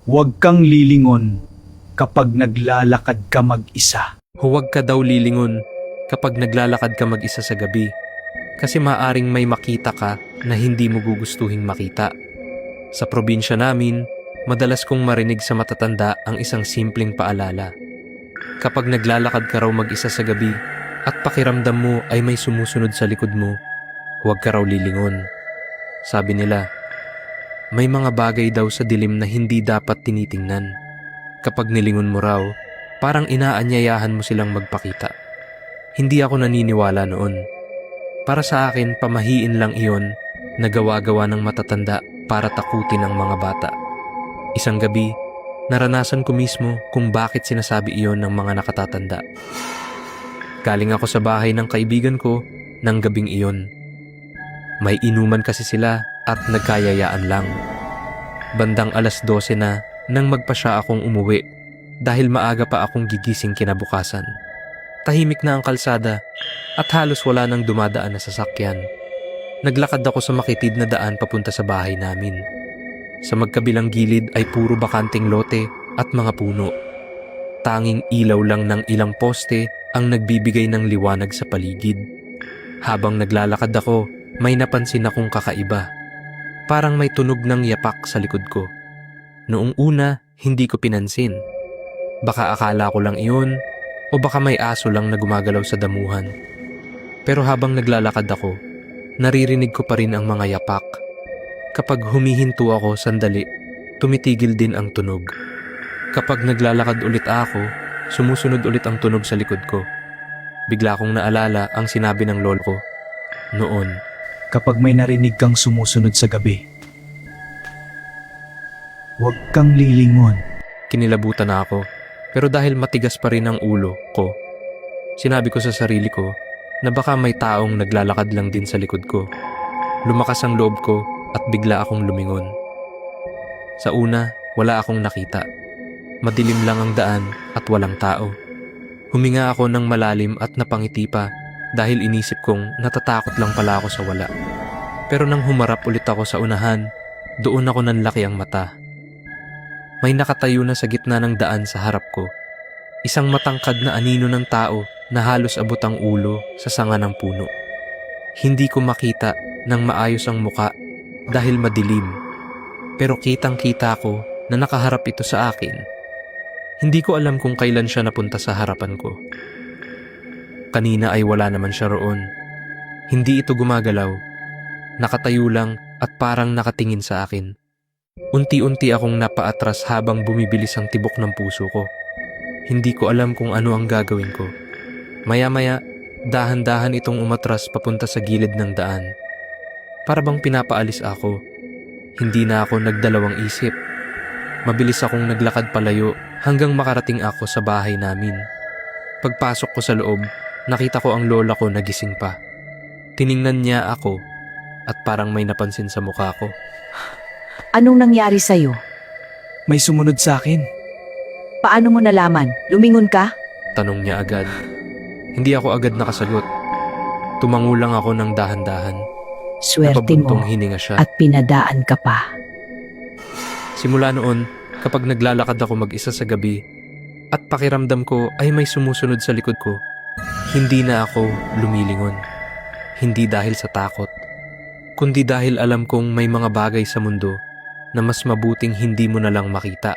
Huwag kang lilingon kapag naglalakad ka mag-isa. Huwag ka daw lilingon kapag naglalakad ka mag-isa sa gabi kasi maaring may makita ka na hindi mo gugustuhing makita. Sa probinsya namin, madalas kong marinig sa matatanda ang isang simpleng paalala. Kapag naglalakad ka raw mag-isa sa gabi at pakiramdam mo ay may sumusunod sa likod mo, huwag ka raw lilingon. Sabi nila, may mga bagay daw sa dilim na hindi dapat tinitingnan. Kapag nilingon mo raw, parang inaanyayahan mo silang magpakita. Hindi ako naniniwala noon. Para sa akin, pamahiin lang iyon na gawa-gawa ng matatanda para takutin ang mga bata. Isang gabi, naranasan ko mismo kung bakit sinasabi iyon ng mga nakatatanda. Galing ako sa bahay ng kaibigan ko ng gabing iyon. May inuman kasi sila at nagkayayaan lang. Bandang 12:00 na nang magpasya akong umuwi dahil maaga pa akong gigising kinabukasan. Tahimik na ang kalsada at halos wala nang dumadaan na sasakyan. Naglakad ako sa makitid na daan papunta sa bahay namin. Sa magkabilang gilid ay puro bakanting lote at mga puno. Tanging ilaw lang ng ilang poste ang nagbibigay ng liwanag sa paligid. Habang naglalakad ako, may napansin akong kakaiba. Parang may tunog ng yapak sa likod ko. Noong una, hindi ko pinansin. Baka akala ko lang iyon o baka may aso lang na gumagalaw sa damuhan. Pero habang naglalakad ako, naririnig ko pa rin ang mga yapak. Kapag humihinto ako sandali, tumitigil din ang tunog. Kapag naglalakad ulit ako, sumusunod ulit ang tunog sa likod ko. Bigla kong naalala ang sinabi ng lolo ko noon. Kapag may narinig kang sumusunod sa gabi, huwag kang lilingon. Kinilabutan na ako, pero dahil matigas pa rin ang ulo ko, sinabi ko sa sarili ko na baka may taong naglalakad lang din sa likod ko. Lumakas ang loob ko at bigla akong lumingon. Sa una, wala akong nakita. Madilim lang ang daan at walang tao. Huminga ako ng malalim at napangiti pa dahil inisip kong natatakot lang pala ako sa wala. Pero nang humarap ulit ako sa unahan, doon ako nanlaki ang mata. May nakatayo na sa gitna ng daan sa harap ko. Isang matangkad na anino ng tao na halos abot ang ulo sa sanga ng puno. Hindi ko makita ng maayos ang muka dahil madilim. Pero kitang-kita ko na nakaharap ito sa akin. Hindi ko alam kung kailan siya napunta sa harapan ko. Kanina ay wala naman siya roon. Hindi ito gumagalaw. Nakatayo lang at parang nakatingin sa akin. Unti-unti akong napaatras habang bumibilis ang tibok ng puso ko. Hindi ko alam kung ano ang gagawin ko. Maya-maya, dahan-dahan itong umatras papunta sa gilid ng daan. Para bang pinapaalis ako. Hindi na ako nagdalawang isip. Mabilis akong naglakad palayo hanggang makarating ako sa bahay namin. Pagpasok ko sa loob, nakita ko ang lola ko nagising pa. Tiningnan niya ako at parang may napansin sa mukha ko. Anong nangyari sa'yo? May sumunod sa akin. Paano mo nalaman? Lumingon ka? Tanong niya agad. Hindi ako agad nakasagot. Tumango lang ako ng dahan-dahan. Swerte mo Napabuntong hininga siya. at pinadaan ka pa. Simula noon, kapag naglalakad ako mag-isa sa gabi at pakiramdam ko ay may sumusunod sa likod ko, hindi na ako lumilingon. Hindi dahil sa takot, kundi dahil alam kong may mga bagay sa mundo na mas mabuting hindi mo na lang makita.